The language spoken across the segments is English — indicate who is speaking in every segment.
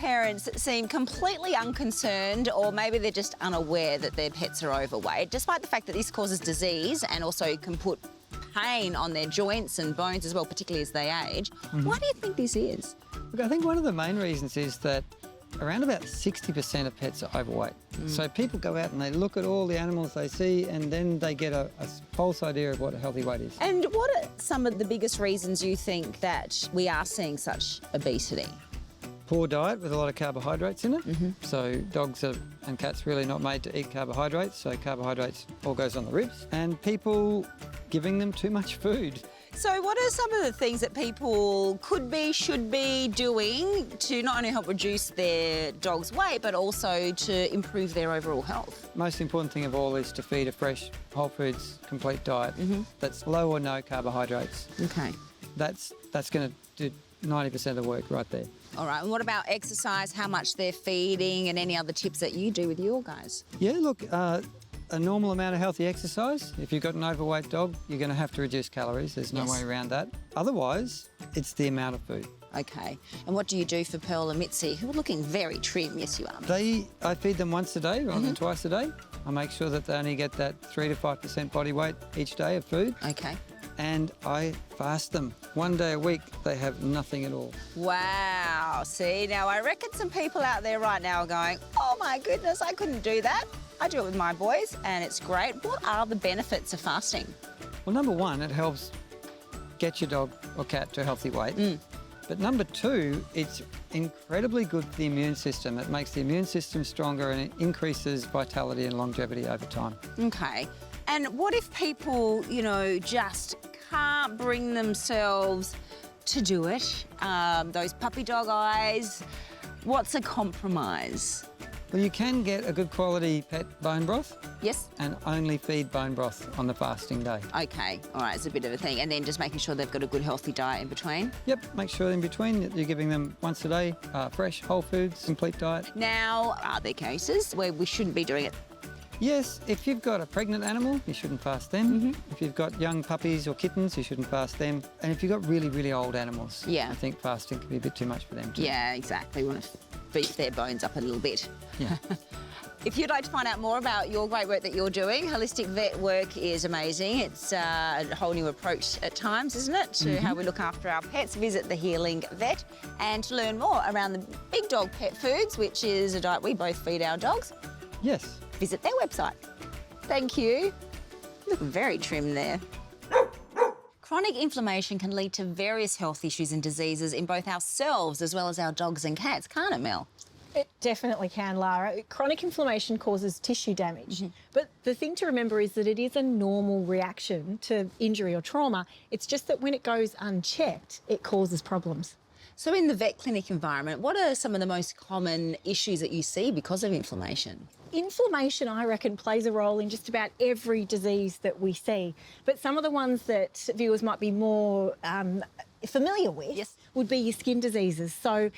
Speaker 1: parents seem completely unconcerned, or maybe they're just unaware that their pets are overweight, despite the fact that this causes disease and also can put pain on their joints and bones as well, particularly as they age. Why do you think this is?
Speaker 2: Look, I think one of the main reasons is that around about 60% of pets are overweight. So people go out and they look at all the animals they see, and then they get a false idea of what a healthy weight is.
Speaker 1: And what are some of the biggest reasons you think that we are seeing such obesity?
Speaker 2: Poor diet with a lot of carbohydrates in it. So dogs and cats really not made to eat carbohydrates, so carbohydrates all goes on the ribs. And people giving them too much food.
Speaker 1: So what are some of the things that people should be doing to not only help reduce their dog's weight, but also to improve their overall health?
Speaker 2: Most important thing of all is to feed a fresh, whole foods, complete diet that's low or no carbohydrates.
Speaker 1: Okay.
Speaker 2: That's going to do 90% of the work right there.
Speaker 1: All right, and what about exercise, how much they're feeding, and any other tips that you do with your guys?
Speaker 2: Yeah, look, a normal amount of healthy exercise. If you've got an overweight dog, you're going to have to reduce calories. There's no way around that. Otherwise, it's the amount of food.
Speaker 1: Okay. And what do you do for Pearl and Mitzi, who are looking very trim? Yes, you are.
Speaker 2: I feed them once a day rather than twice a day. I make sure that they only get that 3 to 5% body weight each day of food.
Speaker 1: Okay.
Speaker 2: And I fast them. 1 day a week, they have nothing at all.
Speaker 1: Wow. See, now I reckon some people out there right now are going, oh my goodness, I couldn't do that. I do it with my boys and it's great. What are the benefits of fasting?
Speaker 2: Well, number one, it helps get your dog or cat to a healthy weight. But number two, it's incredibly good for the immune system. It makes the immune system stronger and it increases vitality and longevity over time.
Speaker 1: Okay. And what if people, just can't bring themselves to do it? Those puppy dog eyes, what's a compromise?
Speaker 2: Well, you can get a good quality pet bone broth.
Speaker 1: Yes.
Speaker 2: And only feed bone broth on the fasting day.
Speaker 1: Okay, all right, it's a bit of a thing. And then just making sure they've got a good healthy diet in between?
Speaker 2: Yep, make sure in between that you're giving them once a day, fresh, whole foods, complete diet.
Speaker 1: Now, are there cases where we shouldn't be doing it?
Speaker 2: Yes, if you've got a pregnant animal, you shouldn't fast them. If you've got young puppies or kittens, you shouldn't fast them. And if you've got really, really old animals, I think fasting can be a bit too much for them too.
Speaker 1: Yeah, exactly. We want to beef their bones up a little bit.
Speaker 2: Yeah.
Speaker 1: If you'd like to find out more about your great work that you're doing, holistic vet work is amazing. It's a whole new approach at times, isn't it, to how we look after our pets. Visit The Healing Vet. And to learn more around the Big Dog Pet Foods, which is a diet we both feed our dogs,
Speaker 2: Yes.
Speaker 1: visit their website. Thank you. Look very trim there. Chronic inflammation can lead to various health issues and diseases in both ourselves as well as our dogs and cats, can't it, Mel?
Speaker 3: It definitely can, Lara. Chronic inflammation causes tissue damage. But the thing to remember is that it is a normal reaction to injury or trauma. It's just that when it goes unchecked, it causes problems.
Speaker 1: So in the vet clinic environment, what are some of the most common issues that you see because of inflammation?
Speaker 3: Inflammation, I reckon, plays a role in just about every disease that we see. But some of the ones that viewers might be more familiar with would be your skin diseases. So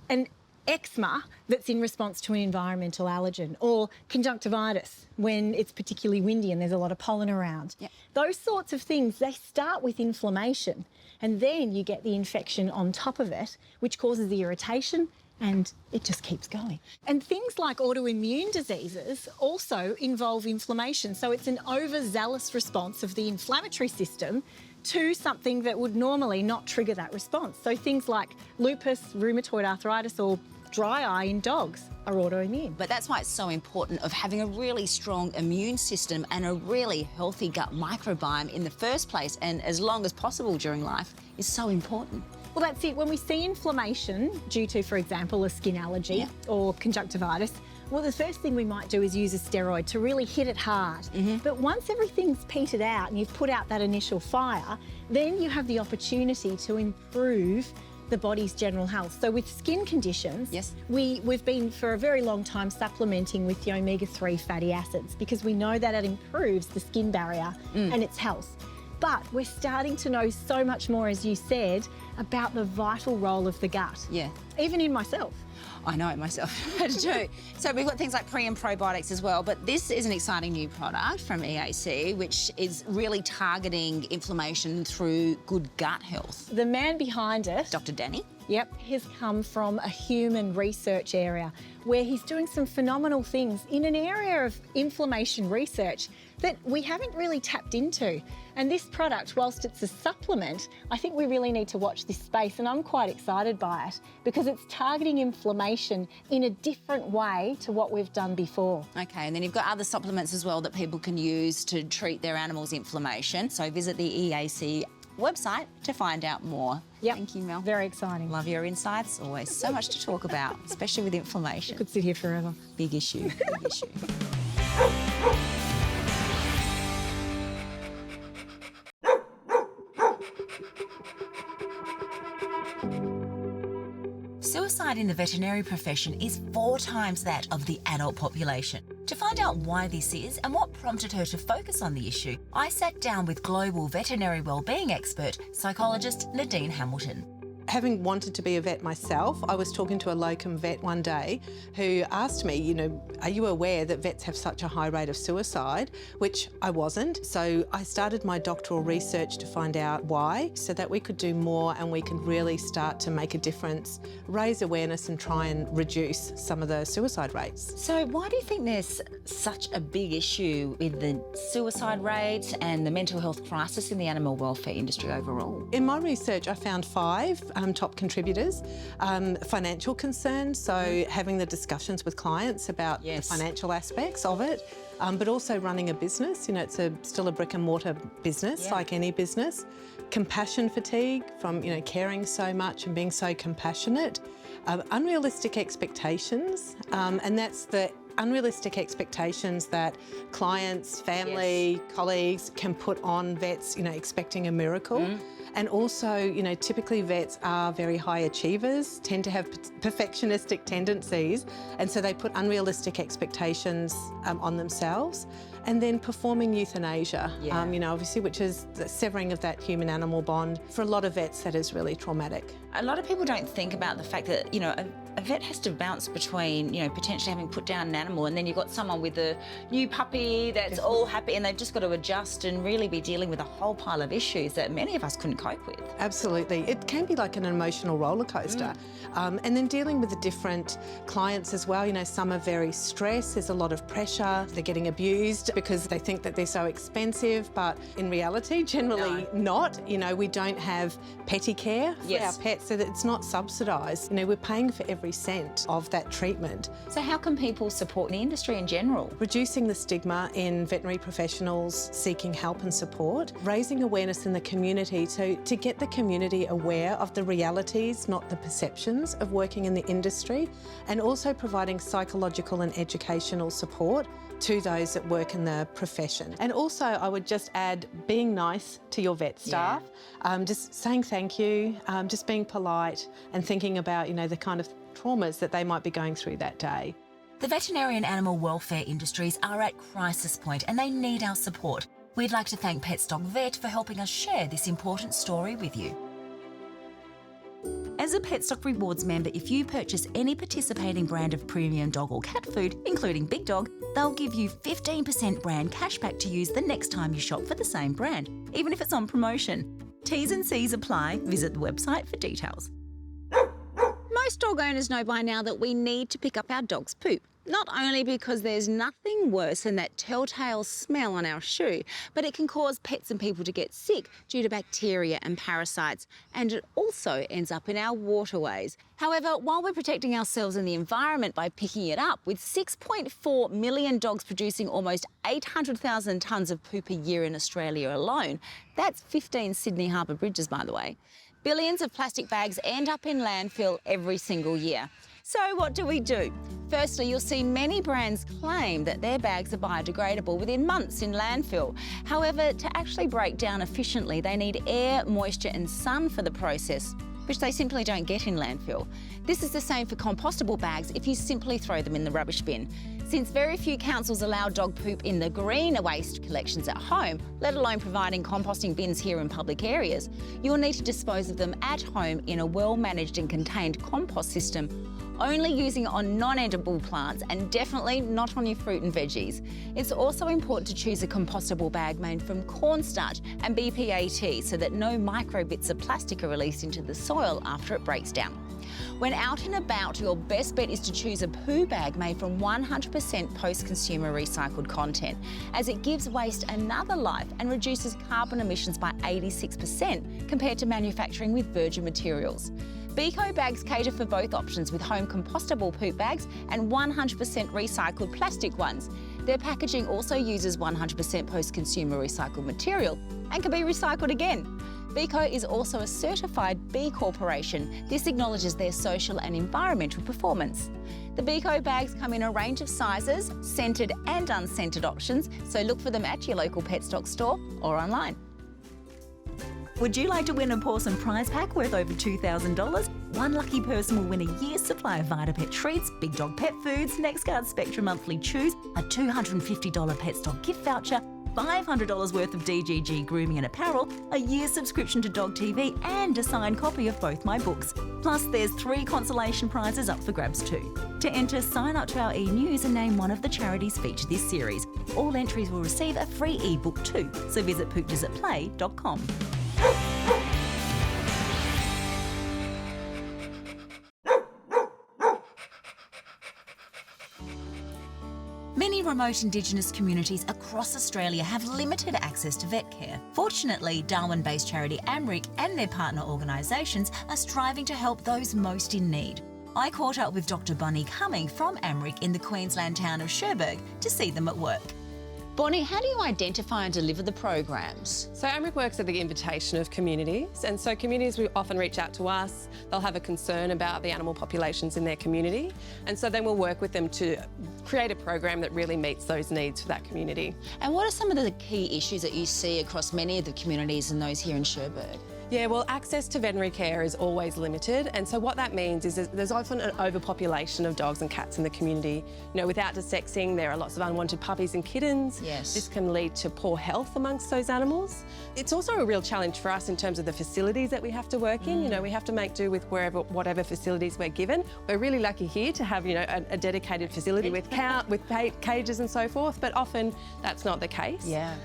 Speaker 3: an eczema that's in response to an environmental allergen, or conjunctivitis when it's particularly windy and there's a lot of pollen around. Those sorts of things, they start with inflammation, and then you get the infection on top of it, which causes the irritation, and it just keeps going. And things like autoimmune diseases also involve inflammation. So it's an overzealous response of the inflammatory system to something that would normally not trigger that response. So things like lupus, rheumatoid arthritis, or dry eye in dogs are autoimmune.
Speaker 1: But that's why it's so important of having a really strong immune system and a really healthy gut microbiome in the first place, and as long as possible during life, is so important.
Speaker 3: Well, that's it. When we see inflammation due to, for example, a skin allergy or conjunctivitis, well, the first thing we might do is use a steroid to really hit it hard. But once everything's petered out and you've put out that initial fire, then you have the opportunity to improve the body's general health. So with skin conditions, we've been for a very long time supplementing with the omega-3 fatty acids because we know that it improves the skin barrier and its health. But we're starting to know so much more, as you said, about the vital role of the gut. Even in myself.
Speaker 1: I know it myself too. So we've got things like pre and probiotics as well, but this is an exciting new product from EAC, which is really targeting inflammation through good gut health.
Speaker 3: The man behind it,
Speaker 1: Dr. Danny.
Speaker 3: Yep, has come from a human research area where he's doing some phenomenal things in an area of inflammation research that we haven't really tapped into. And this product, whilst it's a supplement, I think we really need to watch this space, and I'm quite excited by it because it's targeting inflammation in a different way to what we've done before.
Speaker 1: Okay, and then you've got other supplements as well that people can use to treat their animals' inflammation. So visit the EAC website to find out more.
Speaker 3: Yep.
Speaker 1: Thank you, Mel.
Speaker 3: Very exciting.
Speaker 1: Love your insights. Always so much to talk about, especially with inflammation.
Speaker 3: Could sit here forever.
Speaker 1: Big issue, big issue. Suicide in the veterinary profession is 4 times that of the adult population. To find out why this is and what prompted her to focus on the issue, I sat down with global veterinary wellbeing expert, psychologist Nadine Hamilton.
Speaker 4: Having wanted to be a vet myself, I was talking to a locum vet one day who asked me, are you aware that vets have such a high rate of suicide? Which I wasn't. So I started my doctoral research to find out why, so that we could do more and we could really start to make a difference, raise awareness and try and reduce some of the suicide rates.
Speaker 1: So why do you think there's such a big issue with the suicide rates and the mental health crisis in the animal welfare industry overall?
Speaker 4: In my research, I found 5 top contributors. Financial concerns, so having the discussions with clients about the financial aspects of it, but also running a business. It's still a brick and mortar business, like any business. Compassion fatigue from caring so much and being so compassionate. Unrealistic expectations, and that's the unrealistic expectations that clients, family, colleagues can put on vets, expecting a miracle. And also, typically vets are very high achievers, tend to have perfectionistic tendencies, and so they put unrealistic expectations on themselves. And then performing euthanasia, obviously, which is the severing of that human-animal bond. For a lot of vets, that is really traumatic.
Speaker 1: A lot of people don't think about the fact that, a vet has to bounce between, potentially having put down an animal, and then you've got someone with a new puppy that's all happy, and they've just got to adjust and really be dealing with a whole pile of issues that many of us couldn't cope with.
Speaker 4: Absolutely. It can be like an emotional roller coaster. And then dealing with the different clients as well. Some are very stressed, there's a lot of pressure, they're getting abused because they think that they're so expensive, but in reality, generally not. We don't have petty care for our pets, so that it's not subsidised. We're paying for every cent of that treatment.
Speaker 1: So how can people support the industry in general?
Speaker 4: Reducing the stigma in veterinary professionals seeking help and support, raising awareness in the community to get the community aware of the realities, not the perceptions of working in the industry, and also providing psychological and educational support to those that work in the profession. And also, I would just add being nice to your vet staff, just saying thank you, just being polite and thinking about, the kind of traumas that they might be going through that day.
Speaker 1: The veterinary and animal welfare industries are at crisis point and they need our support. We'd like to thank Petstock Vet for helping us share this important story with you. As a Petstock Rewards member, if you purchase any participating brand of premium dog or cat food, including Big Dog, they'll give you 15% brand cashback to use the next time you shop for the same brand, even if it's on promotion. T's and C's apply. Visit the website for details. Most dog owners know by now that we need to pick up our dog's poop. Not only because there's nothing worse than that telltale smell on our shoe, but it can cause pets and people to get sick due to bacteria and parasites, and it also ends up in our waterways. However, while we're protecting ourselves and the environment by picking it up, with 6.4 million dogs producing almost 800,000 tonnes of poop a year in Australia alone, that's 15 Sydney Harbour bridges, by the way. Billions of plastic bags end up in landfill every single year. So what do we do? Firstly, you'll see many brands claim that their bags are biodegradable within months in landfill. However, to actually break down efficiently, they need air, moisture and sun for the process, which they simply don't get in landfill. This is the same for compostable bags if you simply throw them in the rubbish bin. Since very few councils allow dog poop in the green waste collections at home, let alone providing composting bins here in public areas, you'll need to dispose of them at home in a well-managed and contained compost system, only using it on non-edible plants and definitely not on your fruit and veggies. It's also important to choose a compostable bag made from cornstarch and BPAT so that no micro bits of plastic are released into the soil after it breaks down. When out and about, your best bet is to choose a poo bag made from 100% post-consumer recycled content, as it gives waste another life and reduces carbon emissions by 86% compared to manufacturing with virgin materials. Beco bags cater for both options with home compostable poop bags and 100% recycled plastic ones. Their packaging also uses 100% post-consumer recycled material and can be recycled again. Beco is also a certified B Corporation. This acknowledges their social and environmental performance. The Beco bags come in a range of sizes, scented and unscented options, so look for them at your local pet stock store or online.
Speaker 5: Would you like to win a Pawsome prize pack worth over $2,000? One lucky person will win a year's supply of VitaPet treats, Big Dog pet foods, NextGuard Spectra monthly chews, a $250 pet stock gift voucher, $500 worth of DGG grooming and apparel, a year's subscription to Dog TV and a signed copy of both my books. Plus there's 3 consolation prizes up for grabs too. To enter, sign up to our e-news and name one of the charities featured this series. All entries will receive a free ebook too, so visit poochesatplay.com. Many remote Indigenous communities across Australia have limited access to vet care. Fortunately, Darwin-based charity AMRIC and their partner organisations are striving to help those most in need. I caught up with Dr Bonnie Cumming from AMRIC in the Queensland town of Cherbourg to see them at work.
Speaker 1: Bonnie, how do you identify and deliver the programs?
Speaker 6: So AMRIC works at the invitation of communities, and so communities will often reach out to us. They'll have a concern about the animal populations in their community, and so then we'll work with them to create a program that really meets those needs for that community.
Speaker 1: And what are some of the key issues that you see across many of the communities and those here in Cherbourg?
Speaker 6: Yeah, well, access to veterinary care is always limited, and so what that means is there's often an overpopulation of dogs and cats in the community. You know, without desexing, there are lots of unwanted puppies and kittens.
Speaker 1: Yes.
Speaker 6: This can lead to poor health amongst those animals. It's also a real challenge for us in terms of the facilities that we have to work in. You know, we have to make do with whatever facilities we're given. We're really lucky here to have, you know, a dedicated facility with cages and so forth, but often that's not the case.
Speaker 1: Yeah.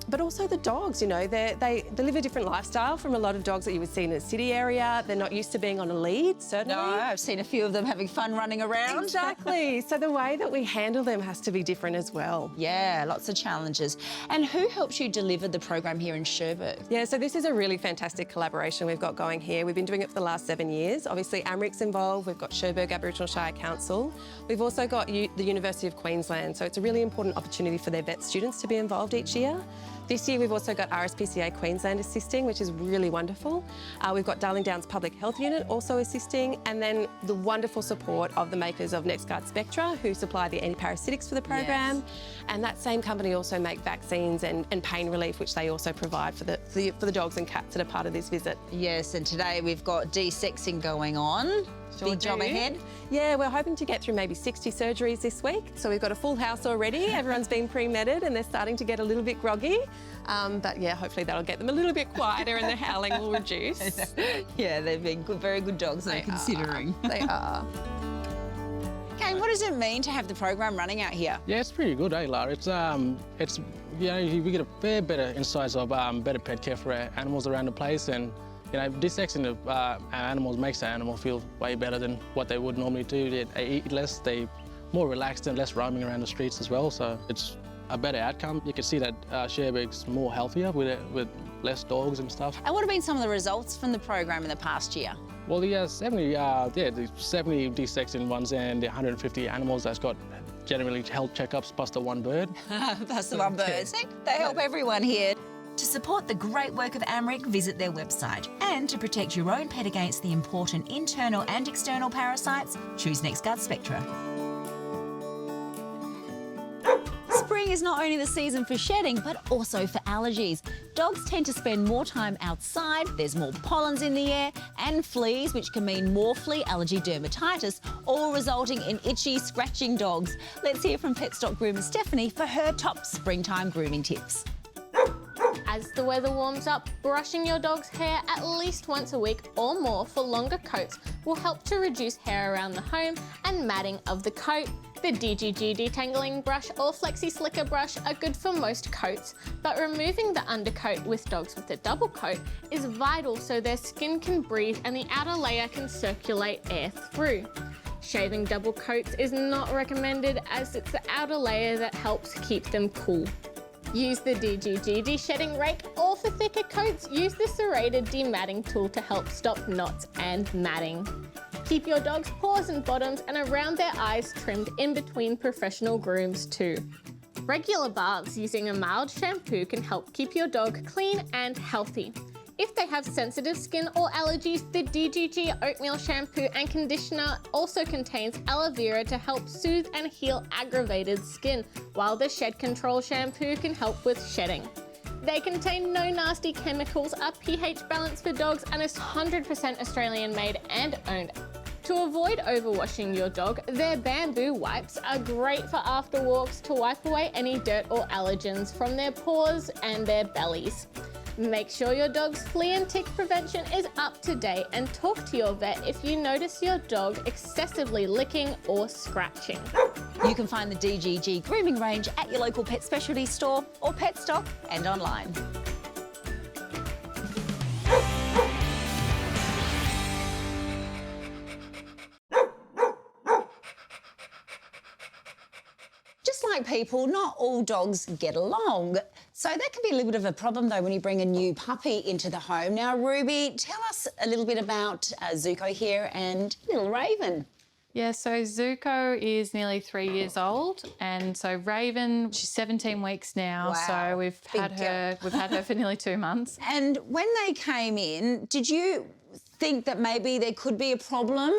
Speaker 6: But also the dogs, you know, they live a different lifestyle from a lot of dogs that you would see in a city area. They're not used to being on a lead, certainly.
Speaker 1: No, I've seen a few of them having fun running around.
Speaker 6: Exactly. So the way that we handle them has to be different as well.
Speaker 1: Yeah, lots of challenges. And who helps you deliver the program here in Cherbourg?
Speaker 6: Yeah, so this is a really fantastic collaboration we've got going here. We've been doing it for the last 7 years. Obviously, AMRIC's involved. We've got Cherbourg Aboriginal Shire Council. We've also got the University of Queensland. So it's a really important opportunity for their vet students to be involved each year. This year we've also got RSPCA Queensland assisting, which is really wonderful. We've got Darling Downs Public Health Unit also assisting, and then the wonderful support of the makers of NextGuard Spectra, who supply the antiparasitics for the program. Yes. And that same company also make vaccines and pain relief, which they also provide for the dogs and cats that are part of this visit.
Speaker 1: Yes, and today we've got desexing going on. Big job ahead.
Speaker 6: Yeah, we're hoping to get through maybe 60 surgeries this week. So we've got a full house already. Everyone's been pre-medded and they're starting to get a little bit groggy. But yeah, hopefully that'll get them a little bit quieter and the howling will reduce.
Speaker 1: Yeah, they've been good, very good dogs, they're considering.
Speaker 6: They are.
Speaker 1: Okay, what does it mean to have the program running out here?
Speaker 7: Yeah, it's pretty good, Lara? It's you know, we get a fair better insights of better pet care for our animals around the place, and you know, desexing our animals makes the animal feel way better than what they would normally do. They eat less, they're more relaxed and less roaming around the streets as well, so it's a better outcome. You can see that Cherbourg's more healthier with less dogs and stuff.
Speaker 1: And what have been some of the results from the program in the past year?
Speaker 7: Well, the 70 desexing ones and the 150 animals that's got generally health checkups plus the one bird.
Speaker 1: Plus the one bird. See, they help everyone here.
Speaker 5: To support the great work of AMRIC, visit their website. And to protect your own pet against the important internal and external parasites, choose NextGuard Spectra.
Speaker 1: Spring is not only the season for shedding, but also for allergies. Dogs tend to spend more time outside, there's more pollens in the air, and fleas, which can mean more flea allergy dermatitis, all resulting in itchy, scratching dogs. Let's hear from pet stock groomer Stephanie for her top springtime grooming tips.
Speaker 8: As the weather warms up, brushing your dog's hair at least once a week or more for longer coats will help to reduce hair around the home and matting of the coat. The DGG detangling brush or Flexi Slicker brush are good for most coats, but removing the undercoat with dogs with a double coat is vital so their skin can breathe and the outer layer can circulate air through. Shaving double coats is not recommended as it's the outer layer that helps keep them cool. Use the DGG de-shedding rake, or for thicker coats, use the serrated dematting tool to help stop knots and matting. Keep your dog's paws and bottoms and around their eyes trimmed in between professional grooms too. Regular baths using a mild shampoo can help keep your dog clean and healthy. If they have sensitive skin or allergies, the DGG oatmeal shampoo and conditioner also contains aloe vera to help soothe and heal aggravated skin, while the shed control shampoo can help with shedding. They contain no nasty chemicals, are pH balanced for dogs, and is 100% Australian made and owned. To avoid overwashing your dog, their bamboo wipes are great for after walks to wipe away any dirt or allergens from their paws and their bellies. Make sure your dog's flea and tick prevention is up to date and talk to your vet if you notice your dog excessively licking or scratching.
Speaker 1: You can find the DGG grooming range at your local pet specialty store or pet stock and online. Just like people, not all dogs get along. So that can be a little bit of a problem, though, when you bring a new puppy into the home. Now, Ruby, tell us a little bit about Zuko here and little Raven.
Speaker 9: Yeah, so Zuko is nearly 3 years old, and so Raven, she's 17 weeks now.
Speaker 1: Wow.
Speaker 9: So we've had her for nearly 2 months.
Speaker 1: And when they came in, did you think that maybe there could be a problem?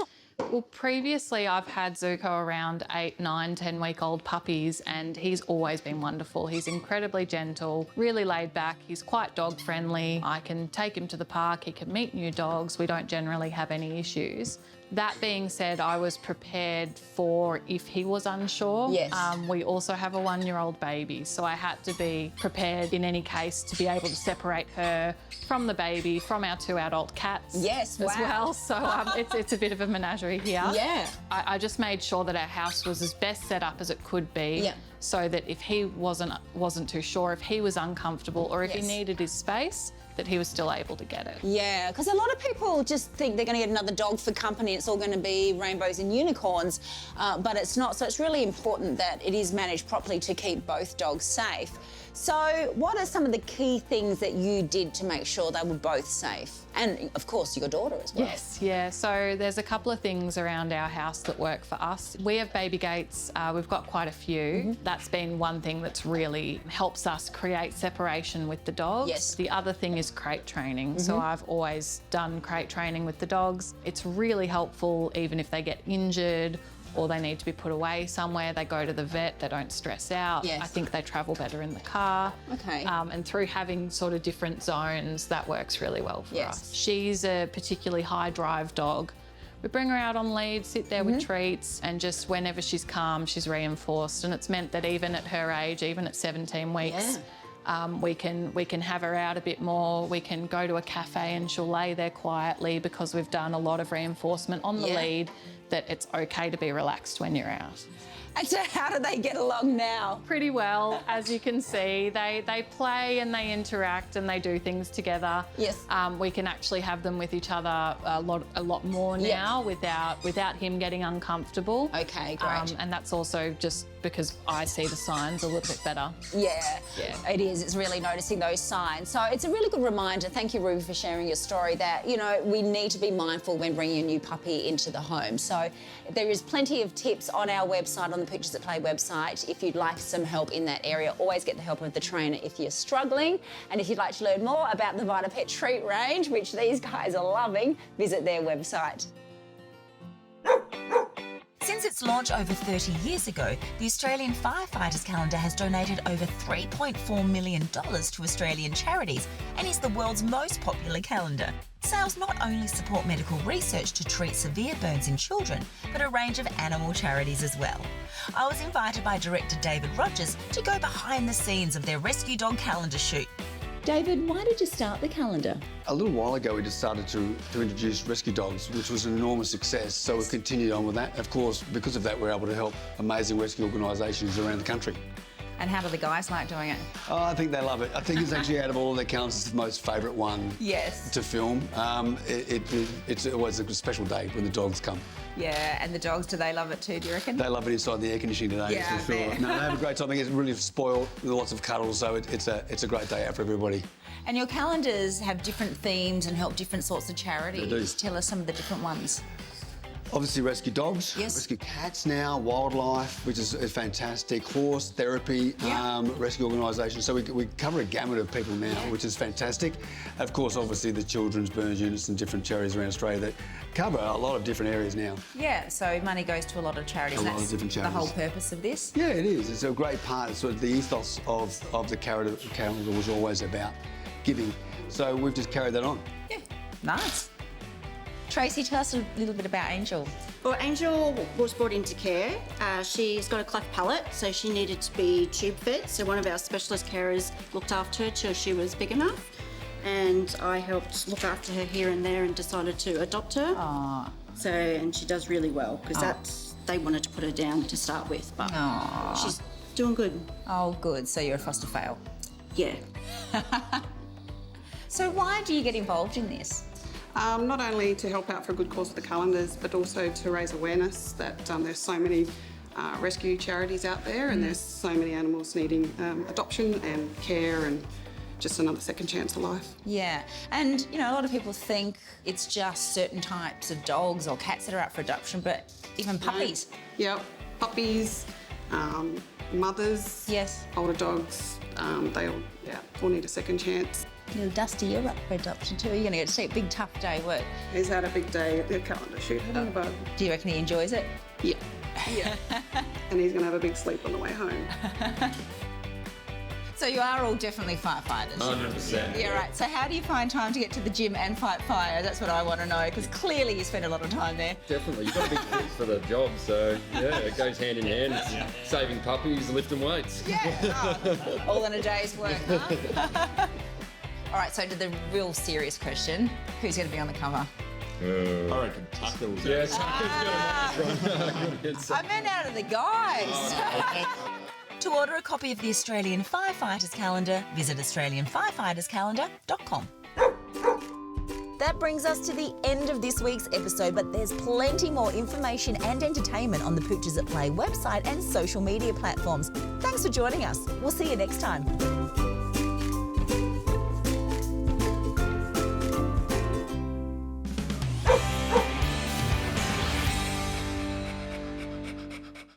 Speaker 9: Well, previously I've had Zuko around 8, 9, 10-week-old puppies, and he's always been wonderful. He's incredibly gentle, really laid back. He's quite dog friendly. I can take him to the park. He can meet new dogs. We don't generally have any issues. That being said, I was prepared for if he was unsure.
Speaker 1: Yes.
Speaker 9: We also have a 1-year-old baby, so I had to be prepared in any case to be able to separate her from the baby, from our 2 adult cats.
Speaker 1: Yes,
Speaker 9: as
Speaker 1: wow.
Speaker 9: well. So it's a bit of a menagerie here.
Speaker 1: Yeah.
Speaker 9: I just made sure that our house was as best set up as it could be.
Speaker 1: Yeah.
Speaker 9: So that if he wasn't too sure, if he was uncomfortable, or if he needed his space, that he was still able to get it.
Speaker 1: Yeah, because a lot of people just think they're going to get another dog for company. It's all going to be rainbows and unicorns, but it's not. So it's really important that it is managed properly to keep both dogs safe. So what are some of the key things that you did to make sure they were both safe? And, of course, your daughter as well.
Speaker 9: Yes, yeah. So there's a couple of things around our house that work for us. We have baby gates. We've got quite a few. Mm-hmm. That's been one thing that's really helps us create separation with the dogs.
Speaker 1: Yes.
Speaker 9: The other thing is crate training. Mm-hmm. So I've always done crate training with the dogs. It's really helpful even if they get injured or they need to be put away somewhere. They go to the vet, they don't stress out.
Speaker 1: Yes.
Speaker 9: I think they travel better in the car.
Speaker 1: Okay.
Speaker 9: And through having sort of different zones, that works really well for
Speaker 1: Yes.
Speaker 9: us. She's a particularly high drive dog. We bring her out on lead, sit there with treats, and just whenever she's calm, she's reinforced. And it's meant that even at her age, even at 17 weeks, we can have her out a bit more. We can go to a cafe and she'll lay there quietly because we've done a lot of reinforcement on the lead that it's okay to be relaxed when you're out.
Speaker 1: And so how do they get along now?
Speaker 9: Pretty well, as you can see. They play and they interact and they do things together.
Speaker 1: Yes.
Speaker 9: We can actually have them with each other a lot more now without him getting uncomfortable.
Speaker 1: Okay, great.
Speaker 9: And that's also just because I see the signs a little bit better.
Speaker 1: Yeah, it is. It's really noticing those signs. So it's a really good reminder. Thank you, Ruby, for sharing your story that, you know, we need to be mindful when bringing a new puppy into the home. So there is plenty of tips on our website, on the Pictures That Play website. If you'd like some help in that area, always get the help of the trainer if you're struggling. And if you'd like to learn more about the VitaPet treat range, which these guys are loving, visit their website.
Speaker 5: Since its launch over 30 years ago, the Australian Firefighters calendar has donated over $3.4 million to Australian charities and is the world's most popular calendar. Sales not only support medical research to treat severe burns in children, but a range of animal charities as well. I was invited by director David Rogers to go behind the scenes of their rescue dog calendar shoot. David, why did you start the calendar?
Speaker 10: A little while ago, we just started to introduce rescue dogs, which was an enormous success. So we've continued on with that. Of course, because of that, we're able to help amazing rescue organisations around the country.
Speaker 1: And how do the guys like doing it?
Speaker 10: Oh, I think they love it. I think it's actually, out of all of the calendars, it's the most favourite one to film. It's always a special day when the dogs come.
Speaker 1: Yeah, and the dogs, do they love it too, do you reckon?
Speaker 10: They love it inside the air conditioning today,
Speaker 1: Yeah,
Speaker 10: for sure.
Speaker 1: I bet.
Speaker 10: No, they have a great time. It's really spoiled with lots of cuddles, so it's a great day out for everybody.
Speaker 1: And your calendars have different themes and help different sorts of charities.
Speaker 10: They do.
Speaker 1: Tell us some of the different ones.
Speaker 10: Obviously, rescue dogs,
Speaker 1: Yes.
Speaker 10: rescue cats now, wildlife, which is fantastic, horse therapy, rescue organisations. So we cover a gamut of people now, which is fantastic. Of course, obviously, the children's burns units and different charities around Australia that cover a lot of different areas now.
Speaker 1: Yeah, so money goes to a lot of charities.
Speaker 10: A lot of different charities.
Speaker 1: The whole purpose of this.
Speaker 10: Yeah, it is. It's a great part. It's sort of the ethos of the calendar was always about giving. So we've just carried that on.
Speaker 1: Yeah, nice. Tracy, tell us a little bit about Angel.
Speaker 11: Well, Angel was brought into care. She's got a cleft palate, so she needed to be tube fed. So one of our specialist carers looked after her till she was big enough. And I helped look after her here and there and decided to adopt her.
Speaker 1: Aww.
Speaker 11: So, and she does really well, because they wanted to put her down to start with, but she's doing good.
Speaker 1: Oh, good. So you're a foster fail.
Speaker 11: Yeah.
Speaker 1: So why do you get involved in this?
Speaker 12: Not only to help out for a good cause of the calendars, but also to raise awareness that there's so many rescue charities out there and there's so many animals needing adoption and care and just another second chance of life.
Speaker 1: Yeah, and you know, a lot of people think it's just certain types of dogs or cats that are up for adoption, but even puppies.
Speaker 12: Yep, puppies, mothers,
Speaker 1: Yes.
Speaker 12: older dogs, they all need a second chance.
Speaker 1: Little Dusty, you're up for adoption too. You're going to get to see a big, tough day at work.
Speaker 12: He's had a big day at the calendar shoot, hasn't he, bud?
Speaker 1: Do you reckon he enjoys it?
Speaker 12: Yeah. Yeah. And he's going to have a big sleep on the way home.
Speaker 1: So you are all definitely firefighters.
Speaker 13: 100%.
Speaker 1: Yeah, right. So how do you find time to get to the gym and fight fire? That's what I want to know, because clearly you spend a lot of time there.
Speaker 13: Definitely. You've got a big pitch for the job, so yeah, it goes hand in hand. It's saving puppies, lifting weights.
Speaker 1: Yeah, all in a day's work, huh? All right, so to the real serious question, who's going to be on the cover?
Speaker 13: I reckon Tuckles. Yeah, Tuckles.
Speaker 1: I meant out of the guys. To order a copy of the Australian Firefighters calendar, visit australianfirefighterscalendar.com. That brings us to the end of this week's episode, but there's plenty more information and entertainment on the Pooches at Play website and social media platforms. Thanks for joining us. We'll see you next time.